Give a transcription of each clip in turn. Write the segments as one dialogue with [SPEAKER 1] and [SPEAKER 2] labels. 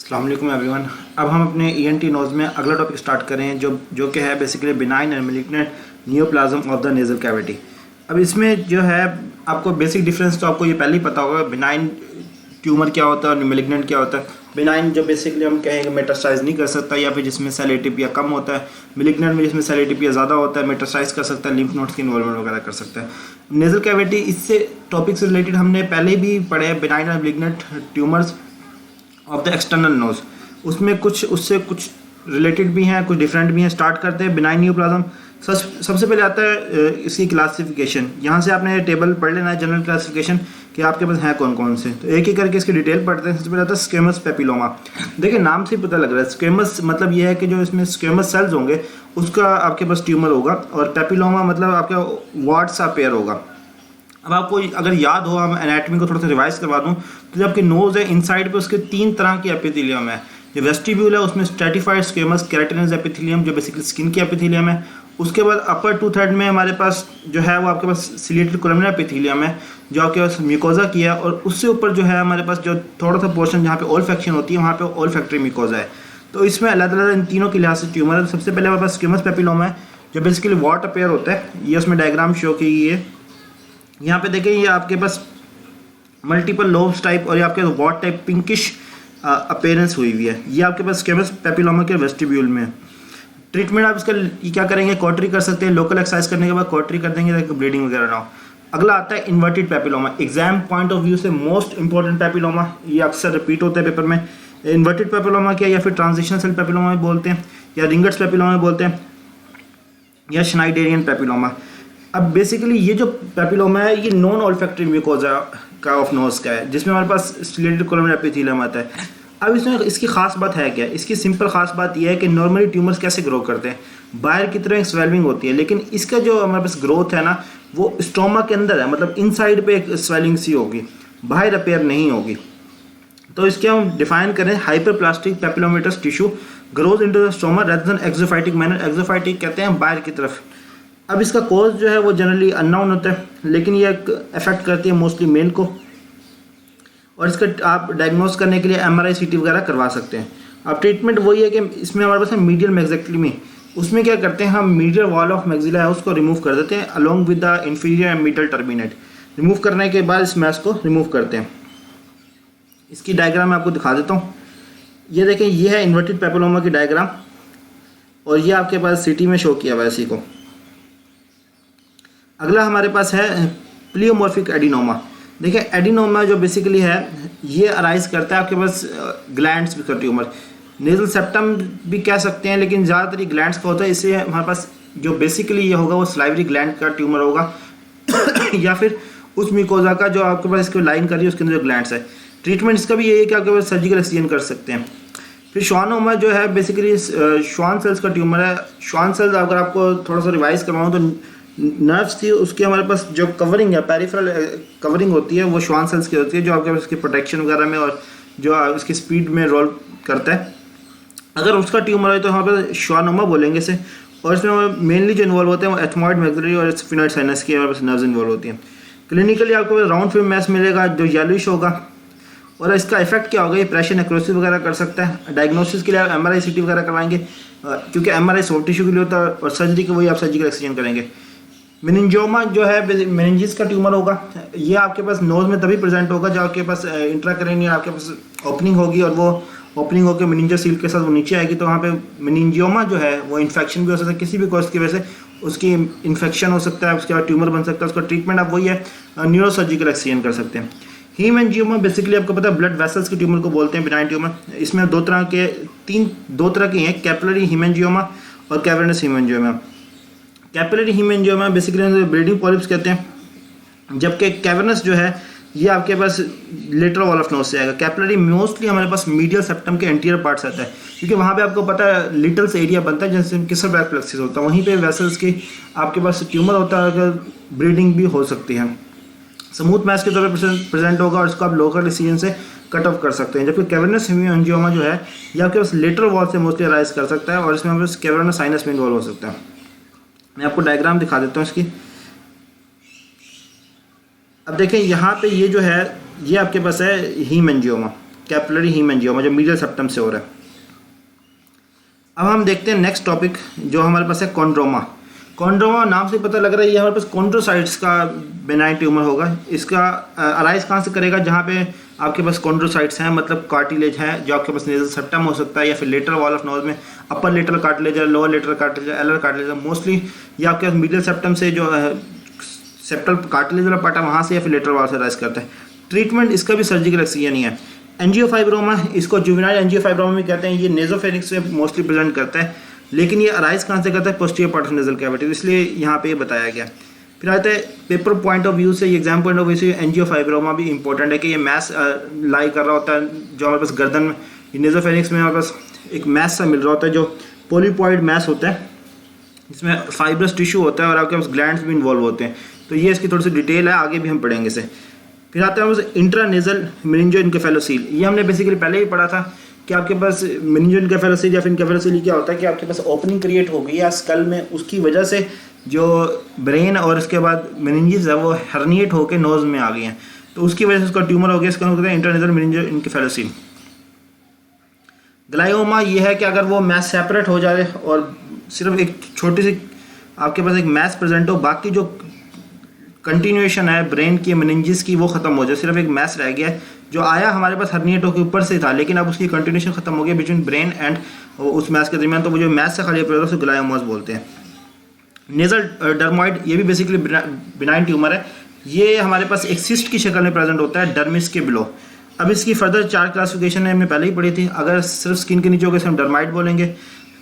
[SPEAKER 1] अस्सलाम वालेकुम एवरीवन। अब हम अपने ईएनटी नोज में अगला टॉपिक स्टार्ट करें जो कि है basically benign and malignant neoplasm of the nasal cavity. अब इसमें जो है आपको बेसिक डिफरेंस तो आपको ये पहले ही पता होगा, बिनाइन ट्यूमर क्या होता है और मैलिग्नेंट क्या होता है। बिनाइन जो बेसिकली हम कहेंगे मेटास्टाइज नहीं कर सकता या फिर जिसमें सेल एटीपिया कम होता है, मैलिग्नेंट में जिसमें सेल एटीपिया ज़्यादा होता है, मेटास्टाइज कर सकता है, लिम्फ नोड्स की इन्वॉल्वमेंट वगैरह कर सकता है। नेजल कैविटी इससे टॉपिक से रिलेटेड हमने पहले भी पढ़े हैं, benign and malignant tumours of the external nose. उसमें कुछ उससे कुछ रिलेटेड भी हैं, कुछ डिफरेंट भी हैं। स्टार्ट करते हैं बिनाइन नियोप्लाज्म। सबसे पहले आता है इसकी क्लासिफिकेशन। यहाँ से आपने टेबल पढ़ लेना है, जनरल क्लासिफिकेशन कि आपके पास हैं कौन कौन से। तो एक एक करके इसकी डिटेल पढ़ते हैं। सबसे पहले आता है स्क्वेमस पेपिलोमा। देखिए नाम से ही पता लग रहा है, स्क्वेमस मतलब ये है कि जो इसमें स्क्वेमस सेल्स होंगे उसका आपके पास ट्यूमर होगा, और पेपिलोमा मतलब आपका वार्ड सा पेयर होगा। अब आपको अगर याद हो, हम एनाटॉमी को थोड़ा सा रिवाइज करवा दूं, तो जो आपकी नोज़ है इनसाइड पे उसके 3 तरह की एपिथेलियम है। जो वेस्टिब्यूल है उसमें स्ट्रेटिफाइड स्क्वेमस केराटिनस एपिथेलियम जो बेसिकली स्किन की एपिथेलियम है। उसके बाद अपर 2/3 में हमारे पास जो है वो आपके पास सिलेटेड कोलमनर एपिथेलियम है जो आपके पास म्यूकोजा की है, और उससे ऊपर जो है हमारे पास जो थोड़ा सा पोर्शन जहाँ पे ओल्फैक्शन होती है वहाँ पे ओल्फैक्टरी म्यूकोजा है। तो इसमें अलग-अलग इन तीनों के लिहाज से ट्यूमर है। सबसे पहले हमारे पास स्क्वेमस पेपिलोमा है जो बेसिकली वॉट अपेयर होता है। ये उसमें डायग्राम शो की है। यहाँ पे देखें, ये आपके पास मल्टीपल लोब्स टाइप और ये आपके वॉट टाइप पिंकिश अपीयरेंस हुई हुई है। ये आपके पास स्क्वेमस पेपिलोमा के वेस्टिब्यूल में। ट्रीटमेंट आप इसका क्या करेंगे, कॉटरी कर सकते हैं। लोकल एक्सरसाइज करने के बाद कॉटरी कर देंगे ताकि ब्लीडिंग वगैरह ना हो। अगला आता है inverted papilloma. Exam point of view से मोस्ट इंपॉर्टेंट पेपिलोमा, ये अक्सर रिपीट होता है पेपर में। इन्वर्टेड पेपिलोमा क्या, या फिर ट्रांजिशन सेल पेपिलोमा बोलते हैं, या रिंगर्स पेपिलोमा बोलते हैं, या श्नाइडेरियन पेपिलोमा। अब बेसिकली ये जो पेपिलोमा है ये नॉन ऑल्फैक्टरी म्यूकोजा का ऑफ नोज का है, जिसमें हमारे पास सिलेटेड कोलमनर एपिथेलियम आता है। अब इसमें इसकी खास बात है क्या, इसकी सिंपल खास बात यह है कि नॉर्मली ट्यूमर्स कैसे ग्रो करते हैं, बाहर की तरह एक स्वेलिंग होती है, लेकिन इसका जो हमारे पास ग्रोथ है ना वो स्टोमा के अंदर है, मतलब इनसाइड पे एक स्वेलिंग सी होगी, बाहर अपेयर नहीं होगी। तो इसके हम डिफाइन करें, hyperplastic papillomatous tissue grows into the stoma rather than exophytic manner. Exophytic कहते हैं बाहर की तरफ। अब इसका कॉज जो है वो जनरली अननोन होता है, लेकिन ये अफेक्ट करती है मोस्टली मेल को, और इसका आप डायग्नोस करने के लिए MRI CT वगैरह करवा सकते हैं। अब ट्रीटमेंट वही है कि इसमें हमारे पास है मीडियल मैक्सेक्टमी। उसमें क्या करते हैं, हम मीडियल वॉल ऑफ मैक्सिला है उसको रिमूव कर देते हैं along with the inferior and middle terminate. Remove करने के बाद इस मैस को रिमूव करते हैं। इसकी डायग्राम मैं आपको दिखा देता हूँ। ये देखें, ये है इन्वर्टेड पेपिलोमा की डायग्राम, और ये आपके पास CT में शो किया हुआ है इसी को। अगला हमारे पास है प्लियोमॉर्फिक एडिनोमा। देखिए एडिनोमा जो बेसिकली है ये अराइज करता है आपके पास ग्लैंड्स का ट्यूमर, नेजल सेप्टम भी कह सकते हैं, लेकिन ज़्यादातर ये ग्लैंड्स का होता है। इससे हमारे पास जो बेसिकली ये होगा वो स्लाइवरी ग्लैंड का ट्यूमर होगा या फिर उस म्यूकोजा का जो आपके पास इसको लाइन कर रही है उसके अंदर जो ग्लैंड्स है। ट्रीटमेंट इसका भी यही है कि आपके पास सर्जिकल एक्सचेंज कर सकते हैं। फिर श्वानोमा जो है बेसिकली श्वान सेल्स का ट्यूमर है। श्वान सेल्स अगर आपको थोड़ा सा रिवाइज करवाऊँ तो नर्व्स थी उसके हमारे पास जो कवरिंग है, पेरिफेरल कवरिंग होती है, वो श्वान सेल्स की होती है जो आपके पास इसकी प्रोटेक्शन वगैरह में और जो इसकी स्पीड में रोल करता है। अगर उसका ट्यूमर है तो हमारे पास श्वानोमा बोलेंगे इसे, और इसमें मेनली जो इन्वॉल्व होते हैं वो एथमॉइड मैक्सिलरी और स्फिनॉइड साइनस की हमारे पास नर्व्स इन्वॉल्व होती हैं। क्लिनिकली आपको राउंड फिल्म मैस मिलेगा जो येलोइश होगा, और इसका इफेक्ट क्या होगा, ये प्रेशर नेक्रोसिस वगैरह कर सकता है। डायग्नोसिस के लिए आप MRI CT वगैरह करवाएंगे, क्योंकि MRI सॉफ्ट टिश्यू के लिए होता है, और सर्जरी के वही आप सर्जिकल एक्सचेंज करेंगे। मेनिंजियोमा जो है मेनिंजिस का ट्यूमर होगा। ये आपके पास नोज में तभी प्रेजेंट होगा जब आपके पास इंट्राक्रैनियल आपके पास ओपनिंग होगी, और वो ओपनिंग होकर मेनिंजियल सील के साथ वो नीचे आएगी, तो वहाँ पे मेनिंजियोमा जो है वो इन्फेक्शन भी हो सकता है, किसी भी कॉज की वजह से उसकी इन्फेक्शन हो सकता है, उसके बाद ट्यूमर बन सकता है। उसका ट्रीटमेंट आप वही है न्यूरोसर्जिकल एक्सचेंज कर सकते हैं। हीमेंजियोमा बेसिकली आपको पता है ब्लड वेसल्स के ट्यूमर को बोलते हैं, बिनाइन ट्यूमर। इसमें दो तरह के हैं, कैपिलरी हीमेंजियोमा और cavernous हीमेंजियोमा। Capillary हीमेंजियोमा basically bleeding polyps कहते हैं, जबकि कैवर्नस जो है ये आपके पास लेटरल वॉल ऑफ नोज से आएगा। कैपिलरी मोस्टली हमारे पास मीडियल सेप्टम के एंटीरियर पार्ट आता है, क्योंकि वहाँ पे आपको पता है लिटल से एरिया बनता है जिससे किसर बैक प्लेक्सिस होता है, वहीं पे वेसल्स की आपके पास ट्यूमर होता है, अगर ब्लीडिंग भी हो सकती है। स्मूथ मैस के तौर पर प्रेजेंट होगा और इसको आप लोकल डिसीजन से कट ऑफ कर सकते हैं, जबकि कैवर्नस हीमेंजियोमा जो है ये आपके पास लेटरल वॉल से मोस्टली अराइज कर सकता है, और इसमें हमारे पास कैवर्नस साइनस में इन्वॉल्व हो सकता है। मैं आपको डायग्राम दिखा देता हूँ इसकी। अब देखें यहाँ पे ये जो है ये आपके पास है हीमेंजियोमा, कैपिलरी हीमेंजियोमा जो मीडियल सेप्टम से हो रहा है। अब हम देखते हैं नेक्स्ट टॉपिक जो हमारे पास है कॉन्ड्रोमा। कॉन्ड्रोमा नाम से पता लग रहा है ये हमारे पास कॉन्ड्रोसाइट्स का बेनाइन ट्यूमर होगा। इसका अराइज कहाँ से करेगा, जहाँ पे आपके पास कॉन्ड्रोसाइट्स हैं, मतलब कार्टिलेज है जो आपके पास नेजल सेप्टम हो सकता है या फिर लेटरल वॉल ऑफ नोज में अपर लेटरल कार्टिलेज है, लोअर लेटरल कार्टिलेज है, एलर कार्टिलेज है। मोस्टली ये आपके पास मीडियल सेप्टम से जो सेप्टल कार्टिलेज वाला पार्ट है वहाँ से या फिर लेटरल वॉल से अराइज करता है। ट्रीटमेंट इसका भी सर्जिकल एक्सिजन ही है। एंजियोफाइब्रोमा, इसको जुवेनाइल एंजियोफाइब्रोमा भी कहते हैं। ये नेजोफेरिंक्स में मोस्टली प्रेजेंट करता है, लेकिन ये अराइज कहाँ से करता है, posterior part of nasal cavity, इसलिए यहाँ पे ये बताया गया। फिर आता है पेपर पॉइंट ऑफ व्यू से, एग्जाम पॉइंट ऑफ व्यू से एंजियोफाइब्रोमा भी इंपॉर्टेंट है कि ये मैस लाई कर रहा होता है जो हमारे पास गर्दन में, नेजोफेरिंक्स में हमारे पास एक मैस सा मिल रहा होता है जो पोलीपॉइड मैस होता है, इसमें फाइब्रस टिश्यू होता है और आपके पास ग्लैंड्स भी इन्वॉल्व होते हैं। तो ये इसकी थोड़ी सी डिटेल है, आगे भी हम पढ़ेंगे इसे। फिर आता है हमारे इंट्रानेजल मेनिंजोइनकेफेलोसील। ये हमने बेसिकली पहले ही पढ़ा था कि आपके पास मेनिंजोइनकेफेलोसील या फिर इनकेफेलोसील क्या होता है कि आपके पास ओपनिंग क्रिएट हो गई है स्कल में, उसकी वजह से जो ब्रेन और उसके बाद मेनिंजेस है वो हर्निएट होकर नोज में आ गई हैं, तो उसकी वजह से उसका ट्यूमर हो गया। इसका नाम होता है इंट्रानेजल मेनिंजोइनकेफेलोसील। ग्लायोमा ये है कि अगर वो मैस सेपरेट हो जाए और सिर्फ एक छोटी सी आपके पास एक मैस प्रेजेंट हो, बाकी जो कंटिन्यूएशन है ब्रेन की मेनिंजेस की वो खत्म हो जाए, सिर्फ एक मैस रह गया है जो आया हमारे पास हर्निएट होकर ऊपर से था, लेकिन अब उसकी कंटिन्यूएशन खत्म हो गया बिटवीन ब्रेन एंड उस मैस के दरमियान, तो वो जो मैस से खाली होता है उसे ग्लायोमास बोलते हैं। नेजल डर्मोइड, ये भी बेसिकली बिनाइन ट्यूमर है। ये हमारे पास एक सिस्ट की शक्ल में प्रेजेंट होता है डर्मिस के बिलो। अब इसकी फर्दर 4 क्लासिफिकेशन है, हमने पहले ही पढ़ी थी। अगर सिर्फ स्किन के नीचे होगा इसे हम डर्माइड बोलेंगे,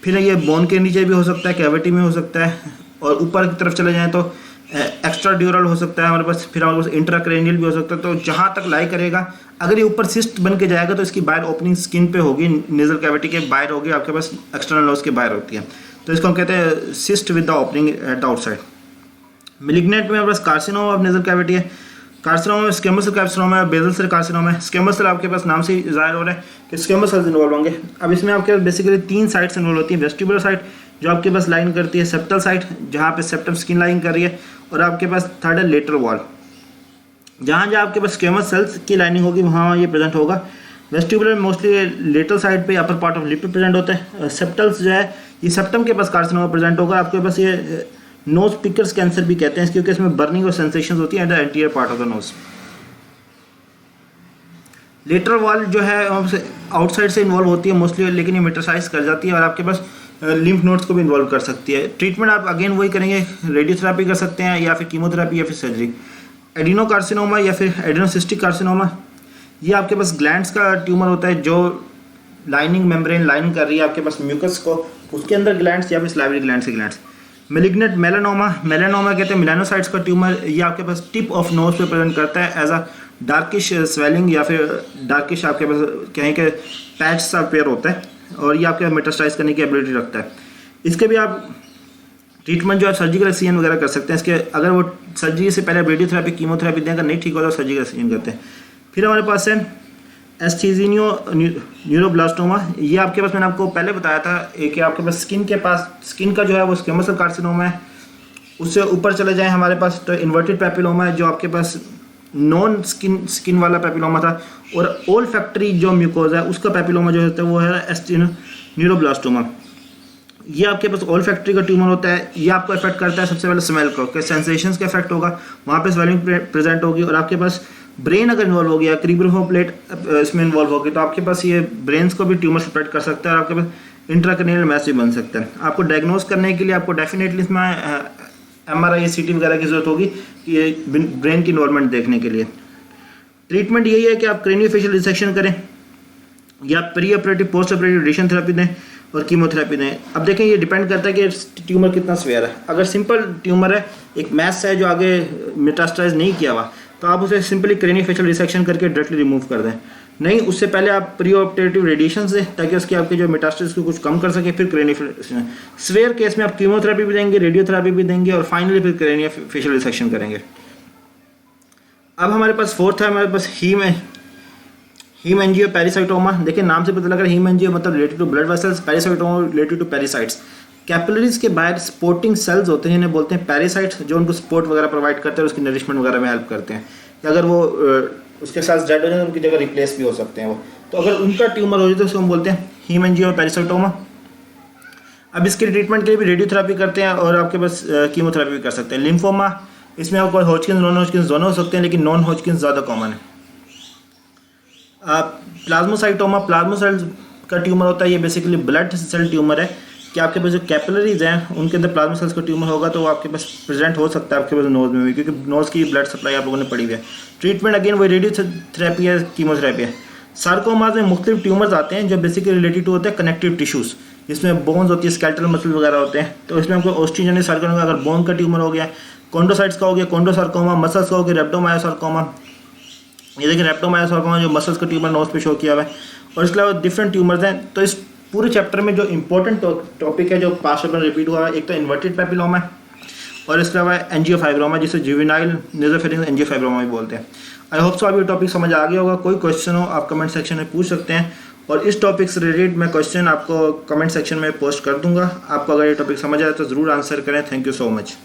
[SPEAKER 1] फिर ये बोन के नीचे भी हो सकता है, कैविटी में हो सकता है, और ऊपर की तरफ चले जाएँ तो एक्स्ट्रा ड्यूरल हो सकता है हमारे पास, फिर हमारे पास इंट्राक्रेनियल भी हो सकता है। तो जहाँ तक लाई करेगा, अगर ये ऊपर सिस्ट बन के जाएगा तो इसकी बाहर ओपनिंग स्किन पे होगी, नेजल कैविटी के बाहर होगी, आपके पास एक्सटर्नल नोज के बाहर होती है, तो इसको हम कहते हैं cyst with the opening at the outside. Malignant में हमारे पास कार्सिनोमा ऑफ नेजल कैविटी है। कार्सिनोमा में स्क्वेमस सेल कार्सिनोमा है, बेसल सेल कार्सिनोमा है। स्क्वेमस सेल आपके पास नाम से ही जाहिर हो रहा है कि स्क्वेमस सेल्स इन्वॉल्व होंगे। अब इसमें आपके पास बेसिकली 3 साइट्स इन्वॉल्व होती हैं। वेस्टिबुलर साइट जो आपके पास लाइन करती है, सेप्टल साइट जहाँ पे सेप्टम स्किन लाइन कर रही है, और आपके पास थर्ड है लेटरल वॉल, जहाँ जहाँ आपके पास स्क्वेमस सेल्स की लाइनिंग होगी वहाँ ये प्रेजेंट होगा। वेस्टिबुलर में मोस्टली लेटरल साइड पे अपर पार्ट ऑफ लिप पे प्रेजेंट होता है। सेप्टल्स जो है ये सेप्टम के पास कार्सिनोमा प्रेजेंट होगा। आपके पास ये नोज पिकर्स कैंसर भी कहते हैं क्योंकि इसमें बर्निंग और सेंसेशन होती है at the anterior part of the nose. Lateral wall जो है आउटसाइड से इन्वॉल्व होती है मोस्टली, लेकिन ये मेटासाइज कर जाती है और आपके पास लिम्फ नोड्स को भी इन्वॉल्व कर सकती है। ट्रीटमेंट आप अगेन वही करेंगे, रेडियोथेरेपी कर सकते हैं या फिर कीमोथेरेपी या फिर सर्जरी। एडिनोकार्सिनोमा या फिर एडिनोसिस्टिक कार्सिनोमा, ये आपके पास ग्लैंड्स का ट्यूमर होता है जो लाइनिंग मेम्ब्रेन लाइन कर रही है आपके पास म्यूकस को, उसके अंदर ग्लैंड्स या फिर स्लाइवरी ग्लैंड्स के ग्लैंड्स। मेलिग्नेंट मेलानोमा, मेलानोमा कहते हैं मेलानोसाइट्स का ट्यूमर, ये आपके पास टिप ऑफ नोज पे प्रेजेंट करता है एज अ डार्किश स्वेलिंग या फिर डार्किश आपके पास कहीं के पैच सा पेयर होता है, और ये आपके मेटास्टाइज करने की एबिलिटी रखता है। इसके भी आप ट्रीटमेंट जो है सर्जिकल एक्सिजन वगैरह कर सकते हैं। इसके अगर वो सर्जरी से पहले रेडियोथेरेपी कीमोथेरेपी दें, अगर नहीं ठीक होता तो सर्जिकल एक्सिजन करते हैं। फिर हमारे पास है एस्थीजिनियो न्यूरोब्लास्टोमा, ये आपके पास मैंने आपको पहले बताया था कि आपके पास स्किन का जो है वो स्क्वेमस सेल कार्सिनोमा है। उससे ऊपर चले जाएं हमारे पास तो इन्वर्टेड पेपिलोमा है जो आपके पास नॉन स्किन वाला पेपिलोमा था, और ओल फैक्ट्री जो म्यूकोज है उसका पेपिलोमा जो होता है वो है एस्थीजिनियो न्यूरोब्लास्टोमा। ये आपके पास ओल फैक्ट्री का ट्यूमर होता है। ये आपको इफेक्ट करता है सबसे पहले स्मेल को, सेंसेशंस का इफेक्ट होगा, वहाँ पे स्वेलिंग प्रेजेंट होगी, और आपके पास ब्रेन अगर इन्वॉल्व हो गया, क्रीब्रोफो प्लेट इसमें इन्वॉल्व होगी, तो आपके पास ये ब्रेन्स को भी ट्यूमर स्प्रेड कर सकता है और आपके पास इंट्राक्रैनियल मैस भी बन सकता है। आपको डायग्नोज करने के लिए आपको डेफिनेटली इसमें MRI CT वगैरह की जरूरत होगी कि ये ब्रेन की इन्वॉल्वमेंट देखने के लिए। ट्रीटमेंट यही है कि आप क्रेनियोफेशियल रिसेक्शन करें या pre operative post operative radiation therapy दें और कीमोथेरेपी दें। अब देखें ये डिपेंड करता है कि ट्यूमर कितना स्वेयर है। अगर सिंपल ट्यूमर है, एक मैस है जो आगे मेटास्टाइज नहीं किया हुआ, तो आप उसे सिंपली क्रेनियोफेशियल रिसेक्शन करके डायरेक्टली रिमूव कर दें। नहीं, उससे पहले आप प्री ऑपरेटिव रेडिएशन दें ताकि उसके आपके जो मेटास्टाइज को कुछ कम कर सके, फिर क्रेनियोफेशियल। स्वेयर केस में आप कीमोथेरेपी भी देंगे, रेडियोथेरेपी भी देंगे, और फाइनली फिर क्रेनियोफेशियल रिसेक्शन करेंगे। अब हमारे पास फोर्थ है हमारे पास हीम एंजियो पेरिसाइटोमा। देखिए नाम से पता लग रहा है हीम एंजियो मतलब related to blood vessels, pericytoma related to pericytes. Capillaries के बाहर सपोर्टिंग सेल्स होते हैं जिन्हें बोलते हैं पेरिसाइट्स, जो उनको सपोर्ट वगैरह प्रोवाइड करते हैं और उसकी नरिशमेंट वगैरह में हेल्प करते हैं। अगर वो उसके साथ जेड हो जाए उनकी जगह रिप्लेस भी हो सकते हैं वो। तो अगर उनका ट्यूमर हो जाए तो उसको हम बोलते हैं हीमेंजियो पेरिसाइटोमा। अब इसके ट्रीटमेंट के लिए भी रेडियोथेरेपी करते हैं और आपके पास कीमोथेरेपी भी कर सकते हैं। लिम्फोमा, इसमें आपको हॉजकिंस नॉन हॉजकिंस दोनों हो सकते हैं, लेकिन नॉन हॉजकिंस ज़्यादा कॉमन है। प्लाज्मोसाइटोमा, प्लाज्मा सेल्स का ट्यूमर होता है, ये बेसिकली ब्लड सेल ट्यूमर है कि आपके पास जो कैपिलरीज हैं उनके अंदर प्लाज्मा सेल्स का ट्यूमर होगा तो वो आपके पास प्रेजेंट हो सकता है आपके पास नोज़ में भी, क्योंकि नोज़ की ब्लड सप्लाई आप लोगों ने पड़ी हुई है। ट्रीटमेंट अगेन वही रेडियोथेरेपी है, कीमोथेरेपी है। सार्कोमास में मुख्तलिफ ट्यूमर्स आते हैं जो बेसिकली रिलेटेड होते हैं कनेक्टिव टिश्यूज़, जिसमें बोन्स होती है, स्केलेटल मसल वगैरह होते हैं। तो इसमें आपको ओस्टियोजेनिक सार्कोमा, अगर बोन का ट्यूमर हो गया, कॉन्ड्रोसाइट्स का हो गया कॉन्ड्रोसार्कोमा, मसल्स का हो गया रेप्टोमायोसार्कोमा। ये देखिए रेप्टोमायोसार्कोमा जो मसल्स का ट्यूमर नोज पे शो किया हुआ है। और इसके अलावा डिफरेंट ट्यूमर्स हैं। तो इस पूरे चैप्टर में जो इंपॉर्टेंट टॉपिक है जो पास्ट में रिपीट हुआ है, एक तो इन्वर्टेड पेपिलोमा है और इसके अलावा एंजियोफाइब्रोमा, जिसे जुवेनाइल नेज़ोफेरिंजियल एंजियोफाइब्रोमा भी बोलते हैं। आई होप सो आप ये टॉपिक समझ आ गया होगा। कोई क्वेश्चन हो आप कमेंट सेक्शन में पूछ सकते हैं और इस टॉपिक से रिलेटेड मैं क्वेश्चन आपको कमेंट सेक्शन में पोस्ट कर दूंगा। आपको अगर ये टॉपिक समझ आए तो ज़रूर आंसर करें। Thank you so much.